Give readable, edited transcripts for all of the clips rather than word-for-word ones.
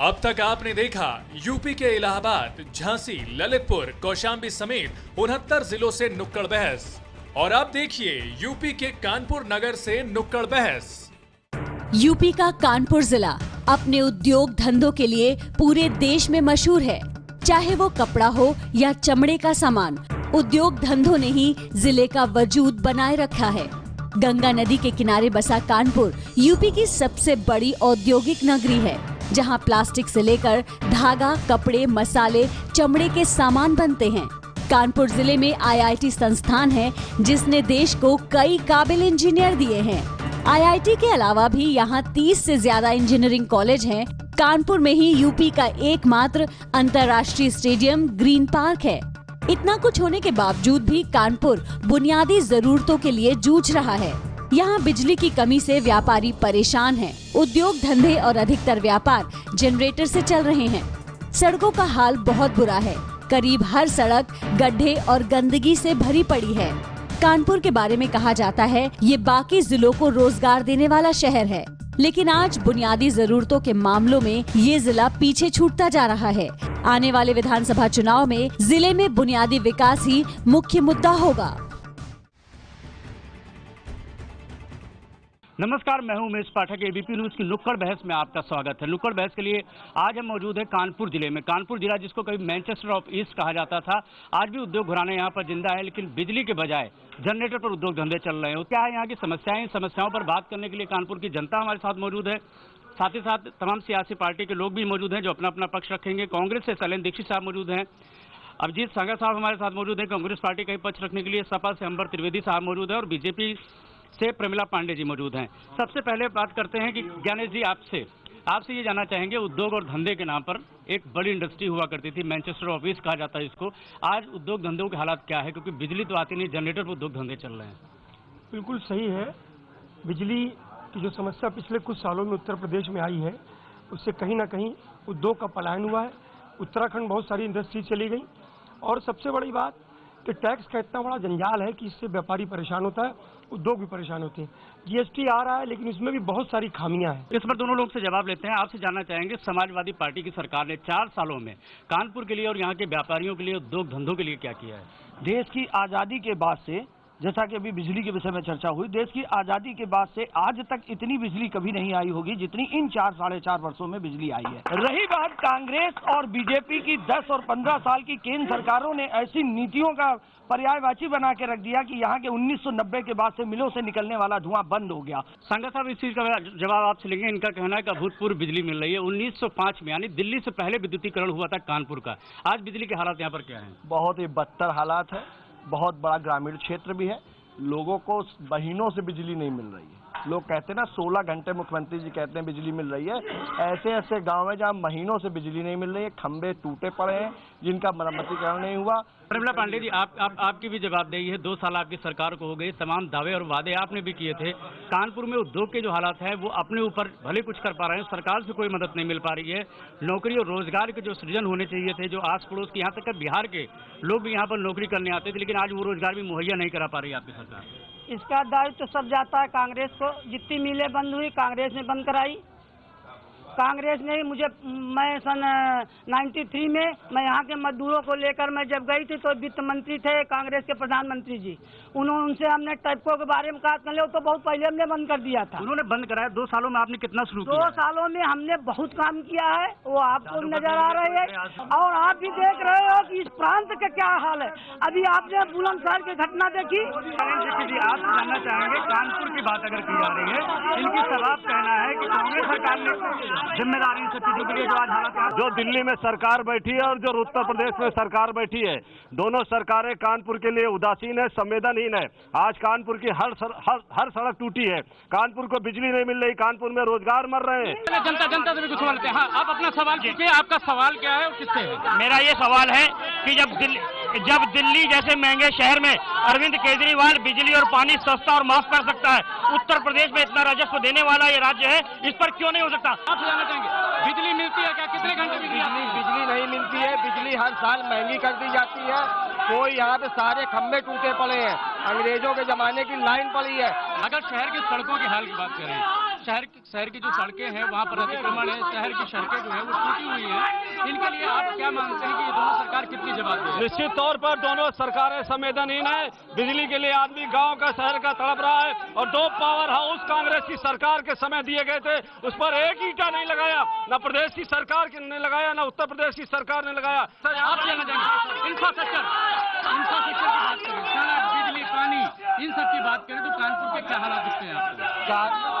अब तक आपने देखा यूपी के इलाहाबाद, झांसी, ललितपुर, कौशाम्बी समेत 69 जिलों से नुक्कड़ बहस। और अब देखिए यूपी के कानपुर नगर से नुक्कड़ बहस। यूपी का कानपुर जिला अपने उद्योग धंधों के लिए पूरे देश में मशहूर है। चाहे वो कपड़ा हो या चमड़े का सामान, उद्योग धंधों ने ही जिले का वजूद बनाए रखा है। गंगा नदी के किनारे बसा कानपुर यूपी की सबसे बड़ी औद्योगिक नगरी है, जहां प्लास्टिक से लेकर धागा, कपड़े, मसाले, चमड़े के सामान बनते हैं। कानपुर जिले में IIT संस्थान है, जिसने देश को कई काबिल इंजीनियर दिए हैं। IIT के अलावा भी यहाँ 30 से ज्यादा इंजीनियरिंग कॉलेज हैं। कानपुर में ही यूपी का एकमात्र अंतर्राष्ट्रीय स्टेडियम ग्रीन पार्क है। इतना कुछ होने के बावजूद भी कानपुर बुनियादी जरूरतों के लिए जूझ रहा है। यहाँ बिजली की कमी से व्यापारी परेशान हैं। उद्योग धंधे और अधिकतर व्यापार जनरेटर से चल रहे हैं। सड़कों का हाल बहुत बुरा है। करीब हर सड़क गड्ढे और गंदगी से भरी पड़ी है। कानपुर के बारे में कहा जाता है, ये बाकी जिलों को रोजगार देने वाला शहर है, लेकिन आज बुनियादी जरूरतों के मामलों में ये जिला पीछे छूटता जा रहा है। आने वाले विधानसभा चुनाव में जिले में बुनियादी विकास ही मुख्य मुद्दा होगा। नमस्कार, मैं हूं उमेश पाठक। एबीपी न्यूज की नुक्कड़ बहस में आपका स्वागत है। नुक्कड़ बहस के लिए आज हम मौजूद है कानपुर जिले में। कानपुर जिला जिसको कभी मैनचेस्टर ऑफ ईस्ट कहा जाता था, आज भी उद्योग घराने यहाँ पर जिंदा है, लेकिन बिजली के बजाय जनरेटर पर उद्योग धंधे चल रहे हैं। क्या है यहाँ की समस्याएं? इन समस्याओं पर बात करने के लिए कानपुर की जनता हमारे साथ मौजूद है। साथ ही साथ तमाम सियासी पार्टी के लोग भी मौजूद हैं जो अपना अपना पक्ष रखेंगे। कांग्रेस से शैलेंद्र दीक्षित साहब मौजूद हैं, अभिजीत सागर साहब हमारे साथ मौजूद हैं कांग्रेस पार्टी का ही पक्ष रखने के लिए। सपा से अंबर त्रिवेदी साहब मौजूद है और बीजेपी से प्रमिला पांडे जी मौजूद हैं। सबसे पहले बात करते हैं कि ज्ञानेश जी, आपसे ये जानना चाहेंगे, उद्योग और धंधे के नाम पर एक बड़ी इंडस्ट्री हुआ करती थी, मैनचेस्टर ऑफ ईस्ट कहा जाता है इसको। आज उद्योग धंधों के हालात क्या है? क्योंकि बिजली तो आती नहीं, जनरेटर पर उद्योग धंधे चल रहे हैं। बिल्कुल सही है। बिजली की जो समस्या पिछले कुछ सालों में उत्तर प्रदेश में आई है, उससे कहीं ना कहीं उद्योग का पलायन हुआ है। उत्तराखंड बहुत सारी इंडस्ट्री चली गई, और सबसे बड़ी बात कि टैक्स का इतना बड़ा जंजाल है कि इससे व्यापारी परेशान होता है, उद्योग भी परेशान होते हैं। GST आ रहा है, लेकिन इसमें भी बहुत सारी खामियां हैं। इस पर दोनों लोग से जवाब लेते हैं। आपसे जानना चाहेंगे, समाजवादी पार्टी की सरकार ने 4 सालों में कानपुर के लिए और यहाँ के व्यापारियों के लिए, उद्योग धंधों के लिए क्या किया है? देश की आज़ादी के बाद से, जैसा कि अभी बिजली के विषय में चर्चा हुई, देश की आज़ादी के बाद से आज तक इतनी बिजली कभी नहीं आई होगी जितनी इन 4 साढ़े 4 वर्षों में बिजली आई है। रही बात कांग्रेस और बीजेपी की, 10 और 15 साल की केंद्र सरकारों ने ऐसी नीतियों का पर्यायवाची बना के रख दिया कि यहाँ के 1990 के बाद से मिलों से निकलने वाला धुआं बंद हो गया। संगा साहब, इस चीज का जवाब आपसे लेंगे। इनका कहना है कि अभूतपूर्व बिजली मिल रही है। 1905 में, यानी दिल्ली से पहले विद्युतीकरण हुआ था कानपुर का। आज बिजली के हालात यहाँ पर क्या है? बहुत ही बदतर हालात है। बहुत बड़ा ग्रामीण क्षेत्र भी है। लोगों को महीनों से बिजली नहीं मिल रही है। लोग कहते हैं ना, 16 घंटे मुख्यमंत्री जी कहते हैं बिजली मिल रही है। ऐसे ऐसे गांव है जहां महीनों से बिजली नहीं मिल रही है। खंबे टूटे पड़े हैं जिनका मरम्मतीकरण नहीं हुआ। प्रमिला पांडे जी, आपकी भी जवाबदेही है। 2 साल आपकी सरकार को हो गई, तमाम दावे और वादे आपने भी किए थे। कानपुर में उद्योग के जो हालात हैं वो अपने ऊपर भले कुछ कर पा रहे हैं, सरकार से कोई मदद नहीं मिल पा रही है। नौकरी और रोजगार के जो सृजन होने चाहिए थे, जो आस पड़ोस के, यहाँ तक कि बिहार के लोग भी यहाँ पर नौकरी करने आते थे, लेकिन आज वो रोजगार भी मुहैया नहीं करा पा रही है आपकी सरकार। इसका दायित्व तो सब जाता है कांग्रेस को। जितनी मिलें बंद हुई, कांग्रेस ने बंद कराई। कांग्रेस ने ही मैं सन 93 में मैं यहाँ के मजदूरों को लेकर मैं जब गई थी, तो वित्त मंत्री थे कांग्रेस के प्रधानमंत्री जी। उनसे हमने टैपको के बारे में कहा कर ले, तो बहुत पहले हमने बंद कर दिया था। उन्होंने बंद कराया। 2 सालों में आपने कितना शुरू किया? 2 सालों में हमने बहुत काम किया है, वो आपको नजर आ रही है, और आप भी देख रहे हो कि इस प्रांत का क्या हाल है। अभी आपने बुलंदशहर की घटना देखी। आप जानना चाहेंगे, कानपुर की बात अगर की जा रही है, इनकी सवाल कहना है कि कांग्रेस सरकार ने जिम्मेदारी से चीजों के लिए जो आज हालात, जो दिल्ली में सरकार बैठी है और जो उत्तर प्रदेश में सरकार बैठी है, दोनों सरकारें कानपुर के लिए उदासीन है, संवेदनहीन है। आज कानपुर की हर सड़क टूटी है। कानपुर को बिजली नहीं मिल रही, कानपुर में रोजगार मर रहे हैं। जनता से भी कुछ सवाल लेते हैं। हाँ, आप अपना सवाल कीजिए। आपका सवाल क्या है और किससे है? मेरा ये सवाल है कि जब दिल्ली जैसे महंगे शहर में अरविंद केजरीवाल बिजली और पानी सस्ता और माफ कर सकता है, उत्तर प्रदेश में इतना राजस्व देने वाला ये राज्य है, इस पर क्यों नहीं हो सकता? आप जानना चाहेंगे, बिजली मिलती है क्या? कितने घंटे बिजली नहीं मिलती है। बिजली हर साल महंगी कर दी जाती है। कोई यहाँ पे सारे खंभे टूटे पड़े हैं। अंग्रेजों के जमाने की लाइन पड़ी है। अगर शहर की सड़कों के हाल की बात करें, शहर की जो सड़कें हैं वहाँ पर अतिक्रमण है, शहर की सड़कें जो है वो टूटी हुई हैं, इनके लिए आप क्या मानते हैं कि ये दोनों सरकार कितनी जवाब देगी? निश्चित तौर पर दोनों सरकारें संवेदनहीन है। बिजली के लिए आदमी गांव का शहर का तड़प रहा है और 2 पावर हाउस कांग्रेस की सरकार के समय दिए गए थे, उस पर एक ईंटा नहीं लगाया, न प्रदेश की सरकार ने लगाया, न उत्तर प्रदेश की सरकार ने लगाया। आप क्या लगाएंगे? इंफ्रास्ट्रक्चर की बात करें, सड़क, बिजली, पानी, इन सब की बात करें तो कानपुर के क्या हालात दिखते हैं आपको?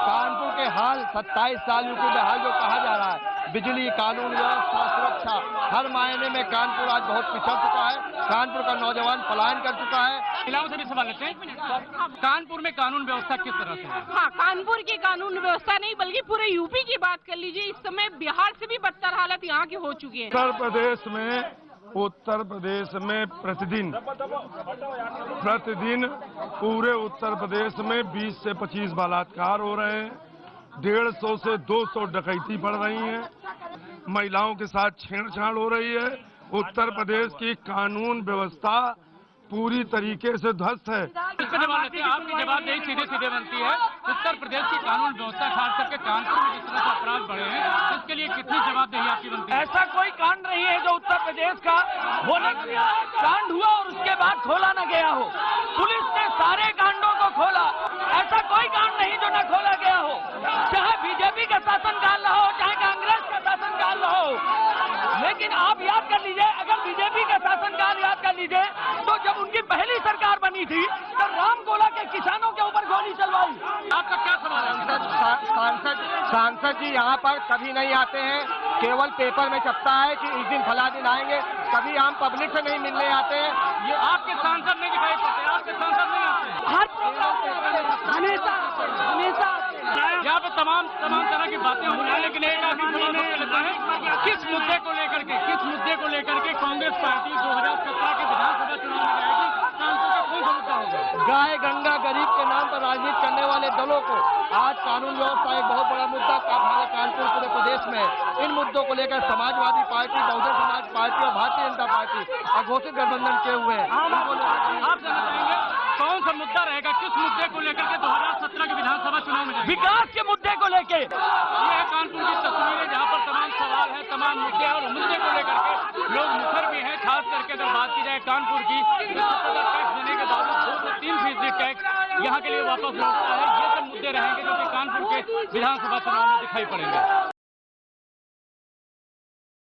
कानपुर के हाल 27 साल यूपी में हाल जो कहा जा रहा है, बिजली, कानून व्यवस्था, सुरक्षा, हर मायने में कानपुर आज बहुत पिछड़ चुका है। कानपुर का नौजवान पलायन कर चुका है। महिलाओं से भी सवाल लेते हैं, कानपुर में कानून व्यवस्था किस तरह से है? हाँ, कानपुर की कानून व्यवस्था नहीं बल्कि पूरे यूपी की बात कर लीजिए, इस समय बिहार से भी बदतर हालत यहाँ की हो चुकी है। उत्तर प्रदेश में प्रतिदिन पूरे उत्तर प्रदेश में 20 से 25 बलात्कार हो रहे हैं, 150 से 200 डकैती बढ़ रही हैं, महिलाओं के साथ छेड़छाड़ हो रही है। उत्तर प्रदेश की कानून व्यवस्था पूरी तरीके से ध्वस्त है। आपकी जवाबदेही सीधे सीधे बनती है। उत्तर प्रदेश की कानून व्यवस्था खास करके कानपुर में जिस तरह से अपराध बढ़े हैं, इसके लिए कितनी जवाबदेही आपकी बनती है? ऐसा कोई कांड नहीं है जो उत्तर प्रदेश का होने कांड हुआ और उसके बाद खोला न गया हो। पुलिस ने सारे कांडों को खोला, ऐसा कोई कांड नहीं जो न खोला गया हो, चाहे बीजेपी का शासनकाल रहा हो, चाहे कांग्रेस का शासनकाल रहा हो। लेकिन आप याद कर लीजिए, अगर बीजेपी का शासनकाल याद कर लीजिए तो जब उनकी पहली सरकार बनी थी तो रामगोला के किसानों के ऊपर गोली चलवाई। आपका क्या सवाल है? सांसद जी यहाँ पर कभी नहीं आते हैं, केवल पेपर में छपता है कि इस दिन फला दिन आएंगे, कभी आम पब्लिक से नहीं मिलने आते हैं। ये आपके सांसद नहीं दिखाई पड़ते, आपके सांसद नहीं आते। हर प्रोग्राम हमेशा यहाँ पे तमाम तरह की बातें हो रही है, लेकिन एक आदमी लेता है किस मुद्दे को लेकर के कांग्रेस पार्टी 2017 के विधानसभा चुनाव में जाएगी, कानपुर का कौन सा मुद्दा होगा? गाय गंगा गरीब के नाम पर राजनीति करने वाले दलों को आज कानून व्यवस्था एक बहुत बड़ा मुद्दा हमारे कानपुर पूरे प्रदेश में है। इन मुद्दों को लेकर समाजवादी पार्टी, बहुजन समाज पार्टी और भारतीय जनता पार्टी अघोषित गठबंधन किए हुए हैं। आप जानना चाहेंगे कौन सा मुद्दा रहेगा, किस मुद्दे को लेकर के 2017 के विधानसभा चुनाव में? विकास के मुद्दे को लेके ये है कानपुर की तस्वीरें, जहाँ पर तमाम सवाल है, तमाम मुद्दे और मुद्दे को लेकर के लोग मुखर भी हैं। खास करके अगर बात की जाए कानपुर की, टैक्स देने के बावजूद 2 से 3% टैक्स यहाँ के लिए वापस लौटता है। ये सब मुद्दे रहेंगे जो कि कानपुर के विधानसभा चुनाव में दिखाई पड़ेंगे।